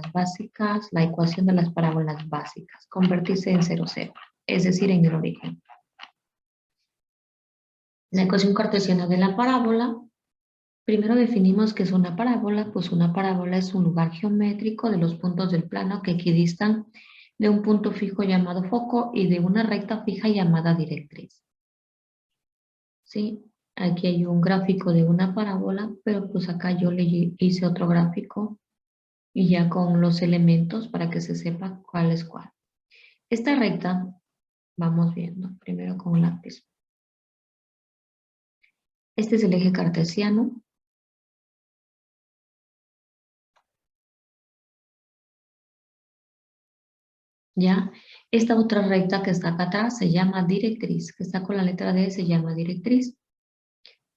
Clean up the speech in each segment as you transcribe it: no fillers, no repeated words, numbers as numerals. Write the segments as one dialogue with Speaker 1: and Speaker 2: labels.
Speaker 1: parábolas básicas, la ecuación de las parábolas básicas, convertirse en 0, 0, es decir, en el origen. La ecuación cartesiana de la parábola, primero definimos qué es una parábola, pues una parábola es un lugar geométrico de los puntos del plano que equidistan de un punto fijo llamado foco y de una recta fija llamada directriz. ¿Sí? Aquí hay un gráfico de una parábola, pero pues acá yo le hice otro gráfico y ya con los elementos para que se sepa cuál es cuál. Esta recta, vamos viendo, primero con un lápiz. Este es el eje cartesiano. ¿Ya? Esta otra recta que está acá atrás se llama directriz, que está con la letra D se llama directriz.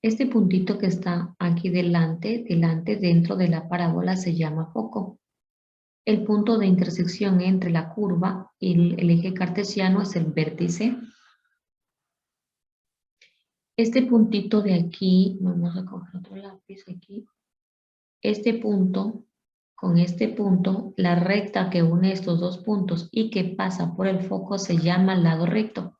Speaker 1: Este puntito que está aquí delante, dentro de la parábola se llama foco. El punto de intersección entre la curva y el eje cartesiano es el vértice. Este puntito de aquí, vamos a coger otro lápiz aquí. Este punto, con este punto, la recta que une estos dos puntos y que pasa por el foco se llama lado recto.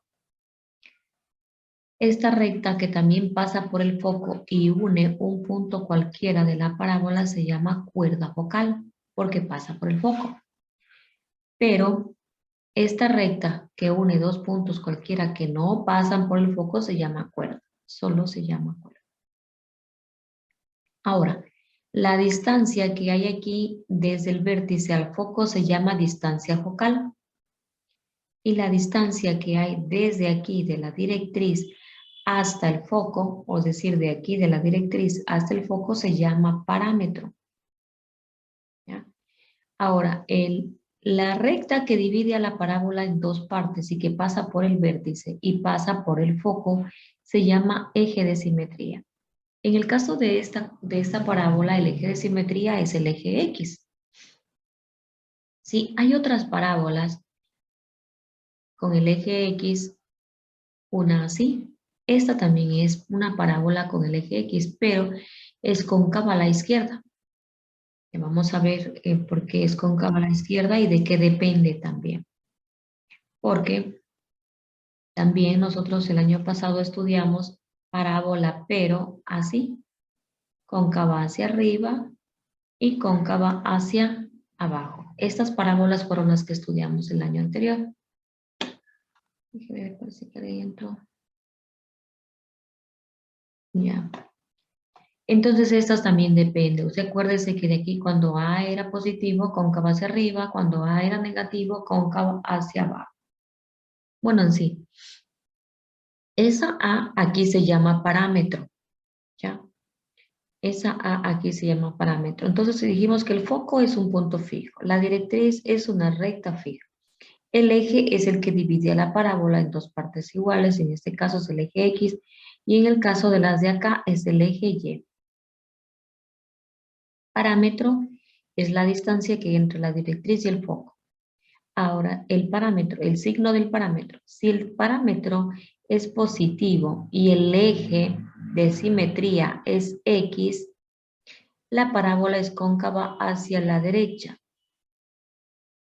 Speaker 1: Esta recta que también pasa por el foco y une un punto cualquiera de la parábola se llama cuerda focal, porque pasa por el foco. Pero esta recta que une dos puntos cualquiera que no pasan por el foco se llama cuerda, solo se llama cuerda. Ahora, la distancia que hay aquí desde el vértice al foco se llama distancia focal. Y la distancia que hay desde aquí de la directriz hasta el foco, es decir, de aquí de la directriz hasta el foco se llama parámetro. ¿Ya? Ahora, la recta que divide a la parábola en dos partes y que pasa por el vértice y pasa por el foco se llama eje de simetría. En el caso de esta parábola, el eje de simetría es el eje X. Sí, hay otras parábolas con el eje X, una así. Esta también es una parábola con el eje X, pero es cóncava a la izquierda. Vamos a ver por qué es cóncava a la izquierda y de qué depende también. Porque también nosotros el año pasado estudiamos parábola, pero así, cóncava hacia arriba y cóncava hacia abajo. Estas parábolas fueron las que estudiamos el año anterior. Déjeme ver por si queda ahí entró. Ya. Entonces estas también dependen. Usted acuérdese que de aquí cuando A era positivo, cóncava hacia arriba, cuando A era negativo, cóncava hacia abajo. Bueno, en sí. Esa A aquí se llama parámetro. ¿Ya? Esa A aquí se llama parámetro. Entonces dijimos que el foco es un punto fijo. La directriz es una recta fija. El eje es el que divide a la parábola en dos partes iguales. En este caso es el eje X. Y en el caso de las de acá es el eje Y. Parámetro es la distancia que hay entre la directriz y el foco. Ahora, el parámetro, el signo del parámetro. Si el parámetro es positivo y el eje de simetría es X, la parábola es cóncava hacia la derecha.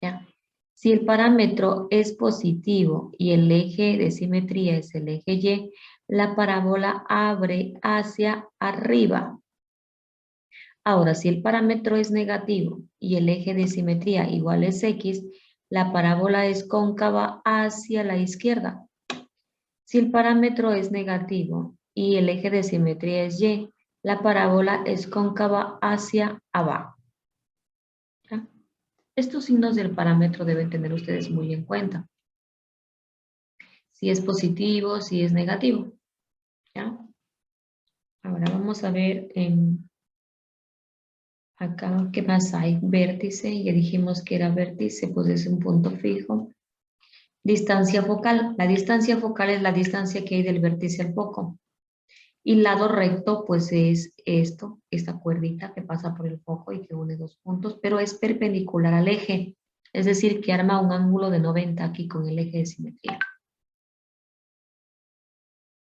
Speaker 1: ¿Ya? Si el parámetro es positivo y el eje de simetría es el eje Y, la parábola abre hacia arriba. Ahora, si el parámetro es negativo y el eje de simetría igual es X, la parábola es cóncava hacia la izquierda. Si el parámetro es negativo y el eje de simetría es Y, la parábola es cóncava hacia abajo. ¿Ya? Estos signos del parámetro deben tener ustedes muy en cuenta. Si es positivo, si es negativo. ¿Ya? Ahora vamos a ver acá, ¿qué más hay? Vértice, ya dijimos que era vértice, pues es un punto fijo. Distancia focal. La distancia focal es la distancia que hay del vértice al foco. Y lado recto, pues es esta cuerdita que pasa por el foco y que une dos puntos, pero es perpendicular al eje. Es decir, que arma un ángulo de 90 aquí con el eje de simetría.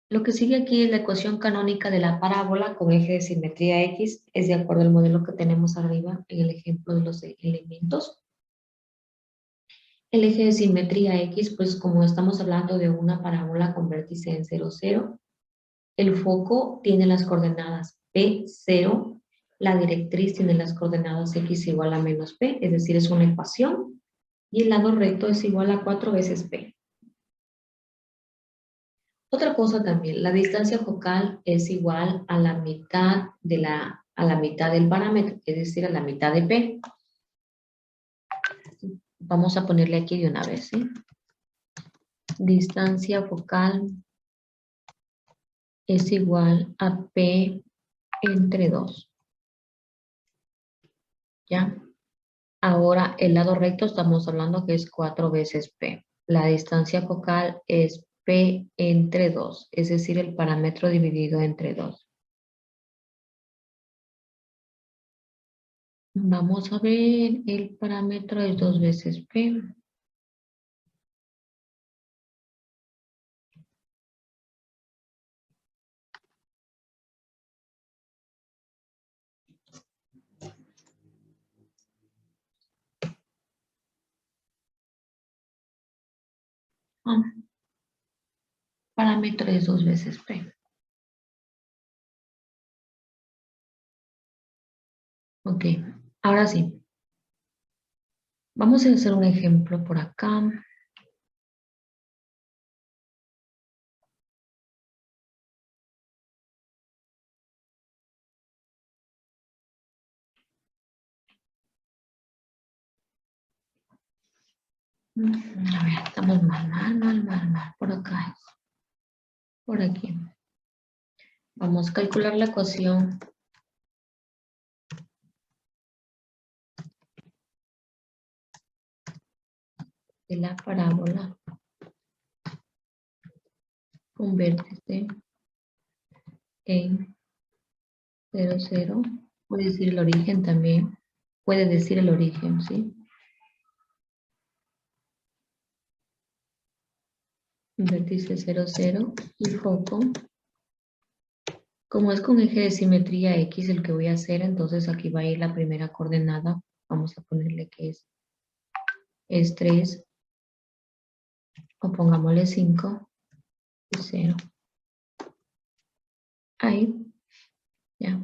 Speaker 1: Lo que sigue aquí es la ecuación canónica de la parábola con eje de simetría X, es de acuerdo al modelo que tenemos arriba en el ejemplo de los elementos. El eje de simetría X, pues como estamos hablando de una parábola con vértice en 0, 0, el foco tiene las coordenadas P, 0, la directriz tiene las coordenadas X igual a menos P, es decir, es una ecuación, y el lado recto es igual a 4 veces P. Otra cosa también, la distancia focal es igual a la mitad del parámetro, es decir, a la mitad de P. Vamos a ponerle aquí de una vez, ¿sí? Distancia focal es igual a P entre 2. ¿Ya? Ahora, el lado recto estamos hablando que es 4 veces P. La distancia focal es P entre 2, es decir, el parámetro dividido entre 2. Vamos a ver, el parámetro es 2 veces P. Ah, parámetro es 2 veces P. Ok, ahora sí. Vamos a hacer un ejemplo por acá. A ver, estamos mal. Por acá es. Por aquí. Vamos a calcular la ecuación de la parábola con vértice en 0, 0. Puede decir el origen también. Puede decir el origen, ¿sí? Vértice 0, 0 y foco. Como es con eje de simetría X el que voy a hacer, entonces aquí va a ir la primera coordenada. Vamos a ponerle que es 3, o pongámosle 5 y 0. Ahí, ya.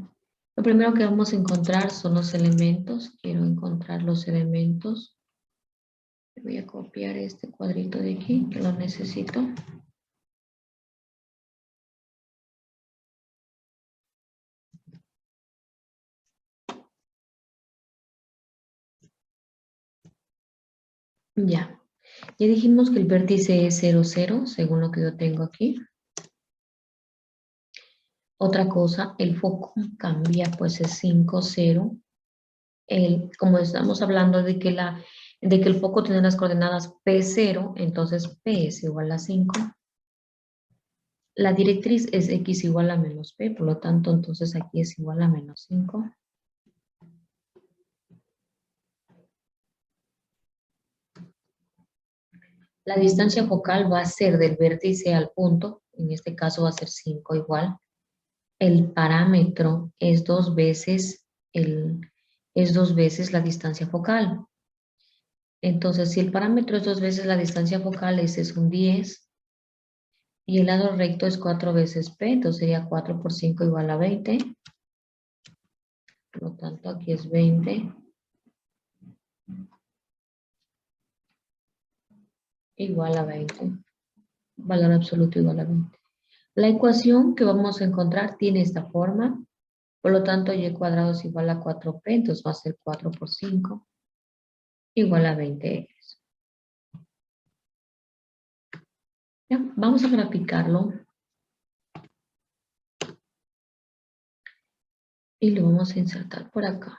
Speaker 1: Lo primero que vamos a encontrar son los elementos. Quiero encontrar los elementos. Voy a copiar este cuadrito de aquí, que lo necesito. Ya. Ya dijimos que el vértice es 0, 0, según lo que yo tengo aquí. Otra cosa, el foco cambia, pues es 5, 0. Como estamos hablando de que el foco tiene las coordenadas P0, entonces P es igual a 5. La directriz es X igual a menos P, por lo tanto, entonces aquí es igual a menos 5. La distancia focal va a ser del vértice al punto, en este caso va a ser 5 igual. El parámetro es 2 veces la distancia focal. Entonces, si el parámetro es 2 veces la distancia focal, ese es un 10. Y el lado recto es 4 veces P, entonces sería 4 por 5 igual a 20. Por lo tanto, aquí es 20 igual a 20. Valor absoluto igual a 20. La ecuación que vamos a encontrar tiene esta forma. Por lo tanto, y cuadrado es igual a 4P, entonces va a ser 4 por 5 igual a 20X. Ya, vamos a graficarlo y lo vamos a insertar por acá.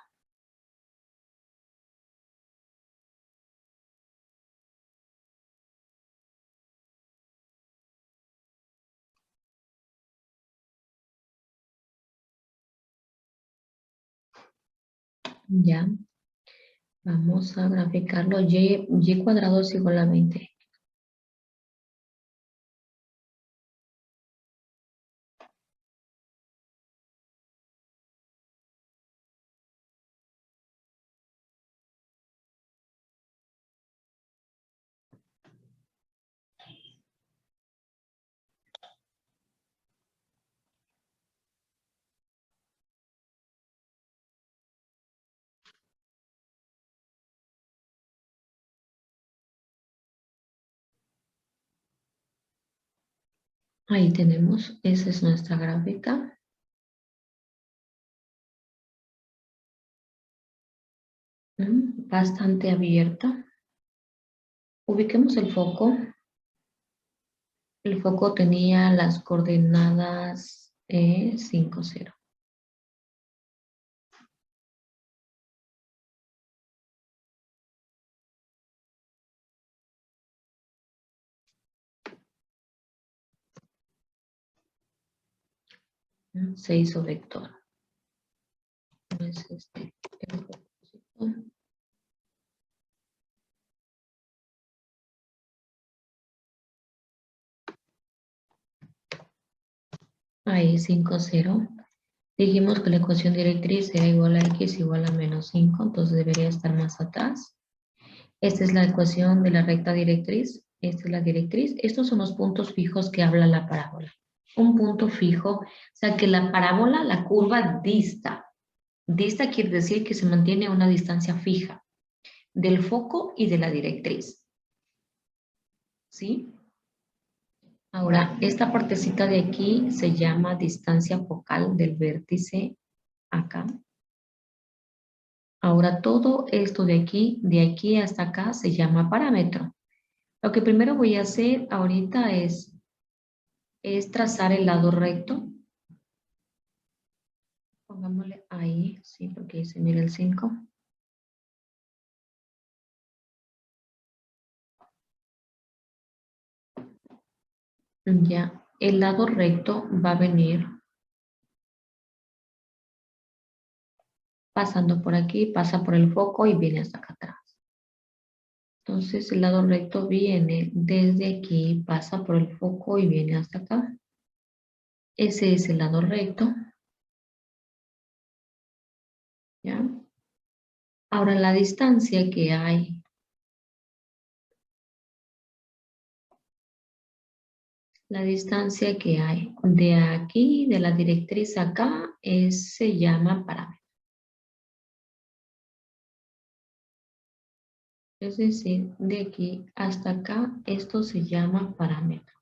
Speaker 1: Ya, vamos a graficarlo. Y cuadrado es igual a 20. Ahí tenemos, esa es nuestra gráfica. Bastante abierta. Ubiquemos el foco. El foco tenía las coordenadas 5, 0. Se hizo vector. No es este el propósito. Ahí 5, 0. Dijimos que la ecuación directriz era igual a x igual a menos 5, entonces debería estar más atrás. Esta es la ecuación de la recta directriz. Esta es la directriz. Estos son los puntos fijos que habla la parábola. Un punto fijo, o sea que la parábola, la curva dista. Dista quiere decir que se mantiene a una distancia fija del foco y de la directriz. ¿Sí? Ahora, esta partecita de aquí se llama distancia focal del vértice acá. Ahora, todo esto de aquí hasta acá, se llama parámetro. Lo que primero voy a hacer ahorita es trazar el lado recto. Pongámosle ahí, sí, porque ahí se mira el 5. Ya, el lado recto va a venir pasando por aquí, pasa por el foco y viene hasta acá atrás. Entonces el lado recto viene desde aquí, pasa por el foco y viene hasta acá. Ese es el lado recto. ¿Ya? Ahora la distancia que hay. La distancia que hay de aquí, de la directriz acá, se llama parámetro. Es decir, de aquí hasta acá, esto se llama parámetro.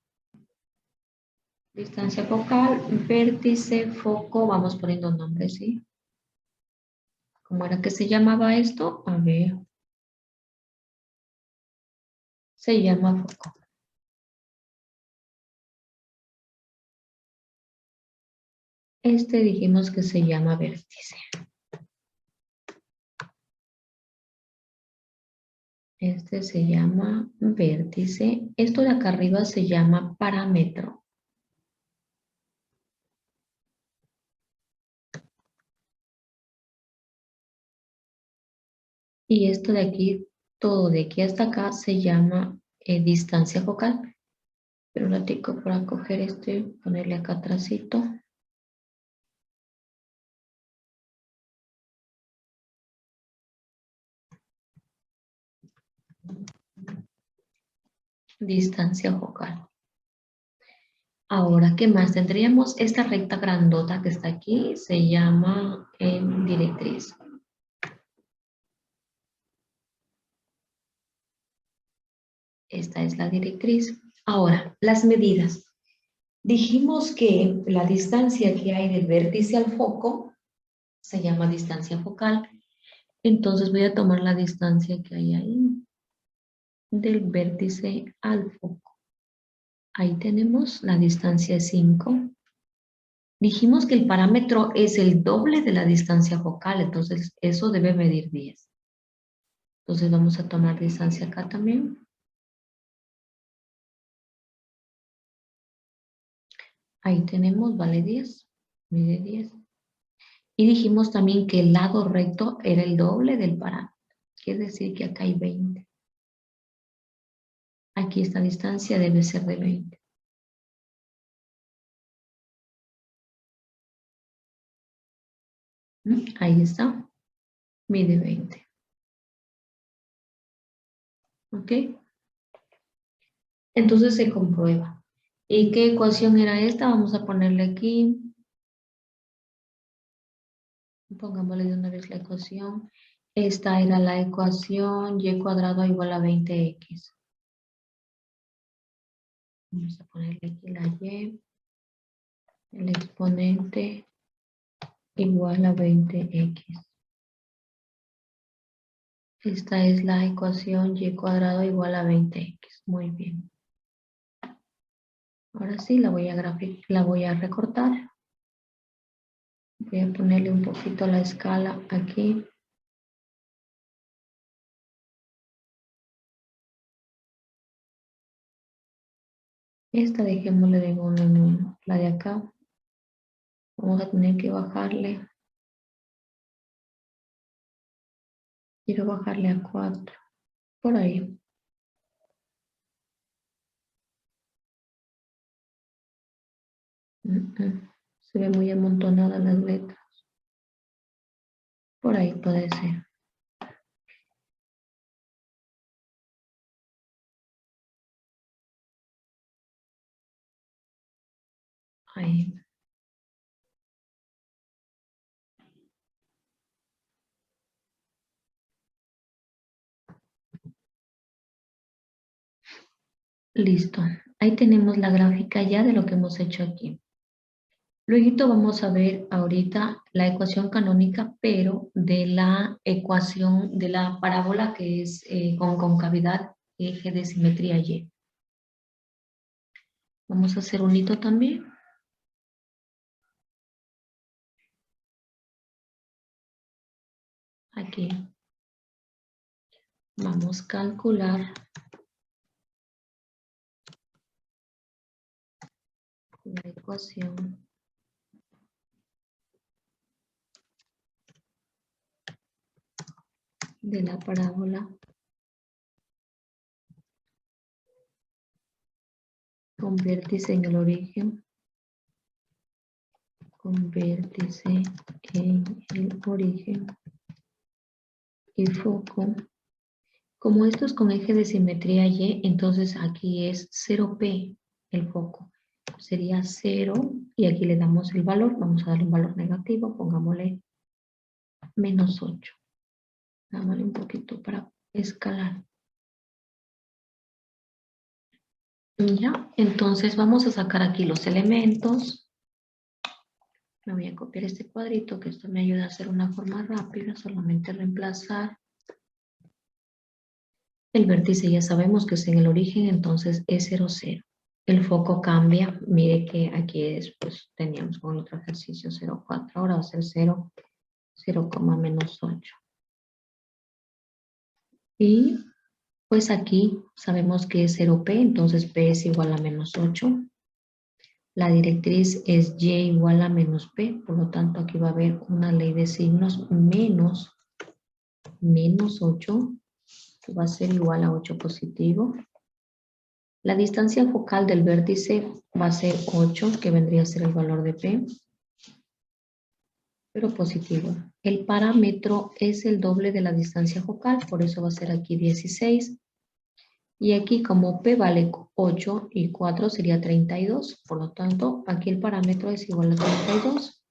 Speaker 1: Distancia focal, vértice, foco, vamos poniendo nombres, ¿sí? ¿Cómo era que se llamaba esto? A ver. Se llama foco. Este dijimos que se llama vértice. Este se llama vértice. Esto de acá arriba se llama parámetro. Y esto de aquí, todo de aquí hasta acá se llama distancia focal. Pero un ratico para coger este, ponerle acá atrásito. Distancia focal. Ahora, ¿qué más? Tendríamos esta recta grandota que está aquí, se llama directriz. Esta es la directriz. Ahora, las medidas. Dijimos que la distancia que hay del vértice al foco se llama distancia focal. Entonces voy a tomar la distancia que hay ahí del vértice al foco. Ahí tenemos la distancia 5. Dijimos que el parámetro es el doble de la distancia focal, entonces eso debe medir 10. Entonces vamos a tomar distancia acá también. Ahí tenemos, vale 10, mide 10. Y dijimos también que el lado recto era el doble del parámetro. Quiere decir que acá hay 20. Aquí esta distancia debe ser de 20. Ahí está. Mide 20. ¿Ok? Entonces se comprueba. ¿Y qué ecuación era esta? Vamos a ponerle aquí. Pongámosle de una vez la ecuación. Esta era la ecuación y cuadrado igual a 20x. Vamos a ponerle aquí la y. El exponente igual a 20x. Esta es la ecuación y cuadrado igual a 20x. Muy bien. Ahora sí la voy a recortar. Voy a ponerle un poquito la escala aquí. Esta dejémosle de 1 en 1. La de acá vamos a tener que bajarle. Quiero bajarle a 4. Por ahí. Se ve muy amontonada las letras. Por ahí puede ser. Ahí. Listo. Ahí tenemos la gráfica ya de lo que hemos hecho aquí. Luego vamos a ver ahorita la ecuación canónica, pero de la ecuación de la parábola que es con concavidad eje de simetría Y. Vamos a hacer un hito también. Aquí. Vamos a calcular la ecuación de la parábola con vértice en el origen, con vértice en el origen y foco. Como esto es con eje de simetría Y, entonces aquí es 0P el foco. Sería 0 y aquí le damos el valor. Vamos a darle un valor negativo, pongámosle -8. Dámosle un poquito para escalar. Ya, entonces vamos a sacar aquí los elementos. Me voy a copiar este cuadrito, que esto me ayuda a hacer una forma rápida, solamente reemplazar. El vértice ya sabemos que es en el origen, entonces es 0, 0. El foco cambia, mire que aquí después teníamos con el otro ejercicio 0,4, ahora va a ser 0, 0, -8. Y pues aquí sabemos que es 0P, entonces P es igual a -8. La directriz es Y igual a -P, por lo tanto aquí va a haber una ley de signos -8, que va a ser igual a 8 positivo. La distancia focal del vértice va a ser 8, que vendría a ser el valor de P, pero positivo. El parámetro es el doble de la distancia focal, por eso va a ser aquí 16. Y aquí como P vale 8 y 4 sería 32, por lo tanto aquí el parámetro es igual a 32.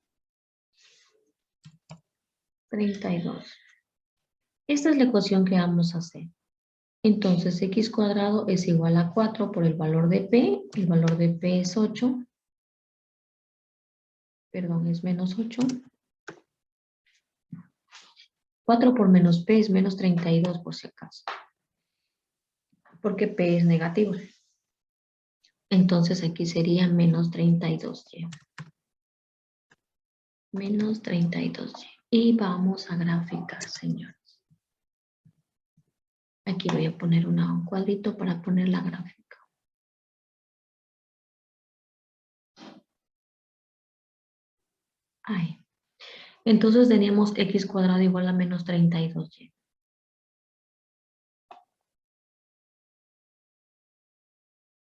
Speaker 1: 32. Esta es la ecuación que vamos a hacer. Entonces x cuadrado es igual a 4 por el valor de P. El valor de P es 8. Perdón, es -8. 4 por menos P es -32 por si acaso. Porque P es negativo. Entonces aquí sería -32y. -32y. Y vamos a graficar, señores. Aquí voy a poner un cuadrito para poner la gráfica. Ahí. Entonces teníamos x cuadrado igual a -32y.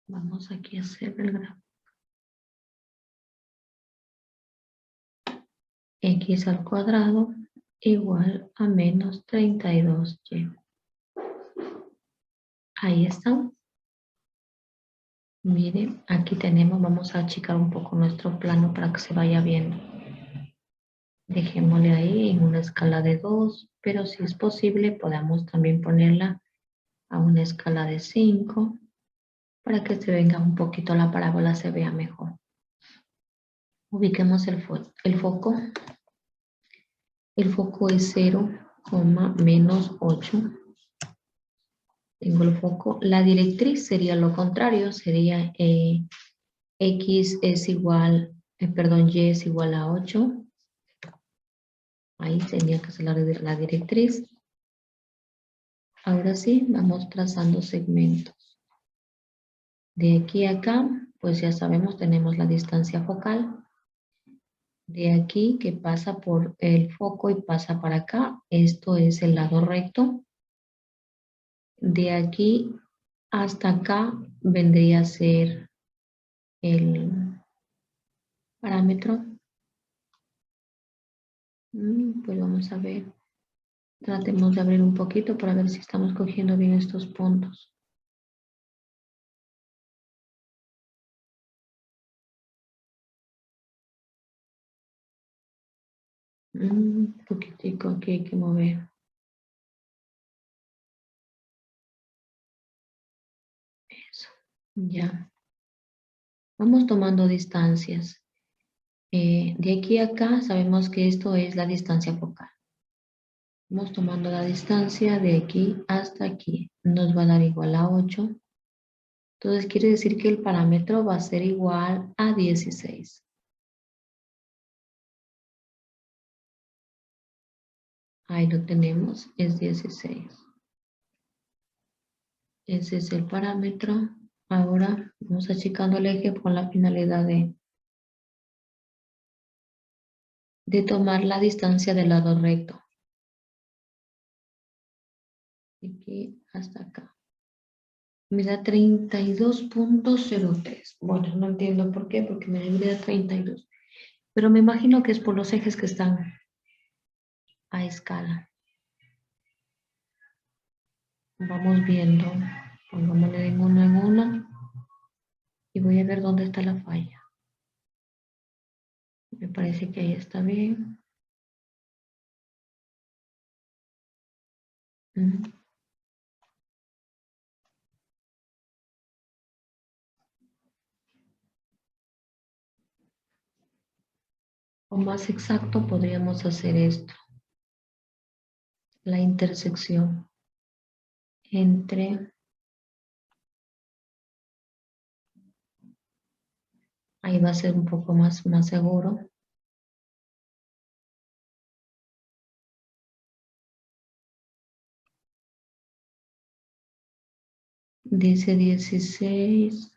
Speaker 1: Vamos aquí a hacer el gráfico. X al cuadrado igual a -32y. Ahí está. Miren, aquí tenemos, vamos a achicar un poco nuestro plano para que se vaya viendo. Dejémosle ahí en una escala de 2, pero si es posible podemos también ponerla a una escala de 5. para que se venga un poquito la parábola, se vea mejor. Ubiquemos el foco. El foco es 0, menos 8. Tengo el foco. La directriz sería lo contrario, sería X es igual, Y es igual a 8. Ahí tenía que ser la directriz. Ahora sí, vamos trazando segmentos. De aquí a acá, pues ya sabemos, tenemos la distancia focal. De aquí que pasa por el foco y pasa para acá, esto es el lado recto. De aquí hasta acá vendría a ser el parámetro. Pues vamos a ver. Tratemos de abrir un poquito para ver si estamos cogiendo bien estos puntos. Un poquitico aquí hay que mover. Eso, ya. Vamos tomando distancias. De aquí a acá sabemos que esto es la distancia focal. Vamos tomando la distancia de aquí hasta aquí. Nos va a dar igual a 8. Entonces quiere decir que el parámetro va a ser igual a 16. Ahí lo tenemos, es 16. Ese es el parámetro. Ahora vamos achicando el eje con la finalidad de tomar la distancia del lado recto. De aquí hasta acá. Me da 32.03. Bueno, no entiendo por qué, porque me debería dar 32. Pero me imagino que es por los ejes que están a escala. Vamos viendo. Pongámosle en uno. Y voy a ver dónde está la falla. Me parece que ahí está bien. O más exacto, podríamos hacer esto. La intersección entre, ahí va a ser un poco más seguro. Dice 16.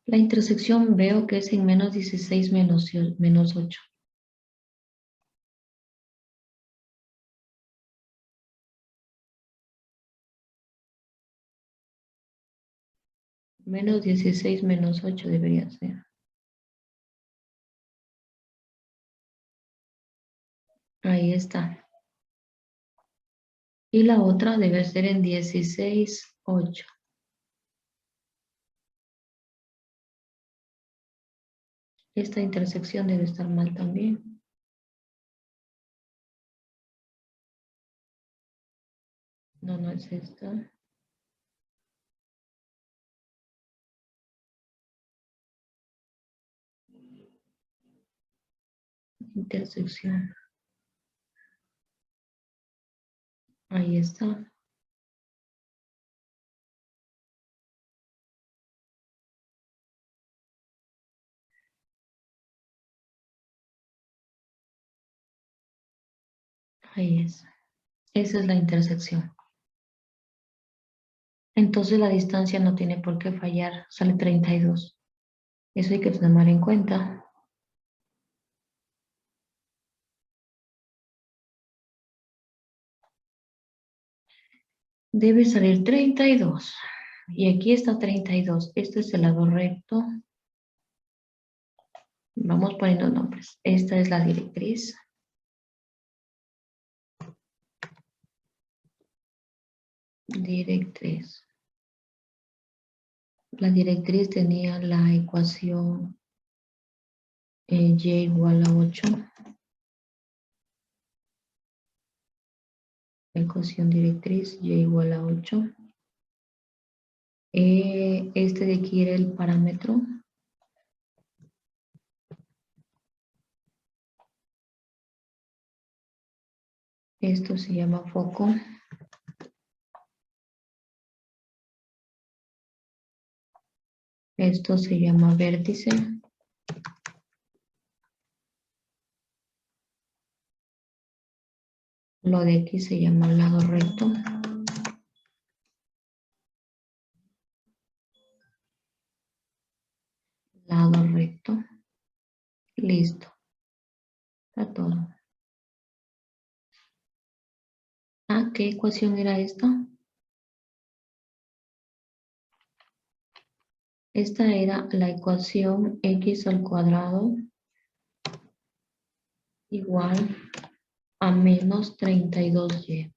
Speaker 1: La intersección veo que es en menos 16 menos 8. Menos 16 menos 8 debería ser. Ahí está. Y la otra debe ser en 16, 8. Esta intersección debe estar mal también. No, no es esta. Intersección. Ahí está. Ahí es. Esa es la intersección. Entonces la distancia no tiene por qué fallar. Sale 32. Eso hay que tomar en cuenta. Debe salir 32. Y aquí está 32. Este es el lado recto. Vamos poniendo nombres. Esta es la directriz. Directriz. La directriz tenía la ecuación y igual a 8. Ecuación directriz y igual a 8. Este de aquí era el parámetro. Esto se llama foco. Esto se llama vértice. Lo de aquí se llama lado recto. Lado recto. Listo. Está todo. Ah, ¿qué ecuación era esta? Esta era la ecuación x al cuadrado igual a menos 32y.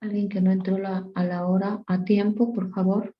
Speaker 1: Alguien que no entró a la hora a tiempo, por favor.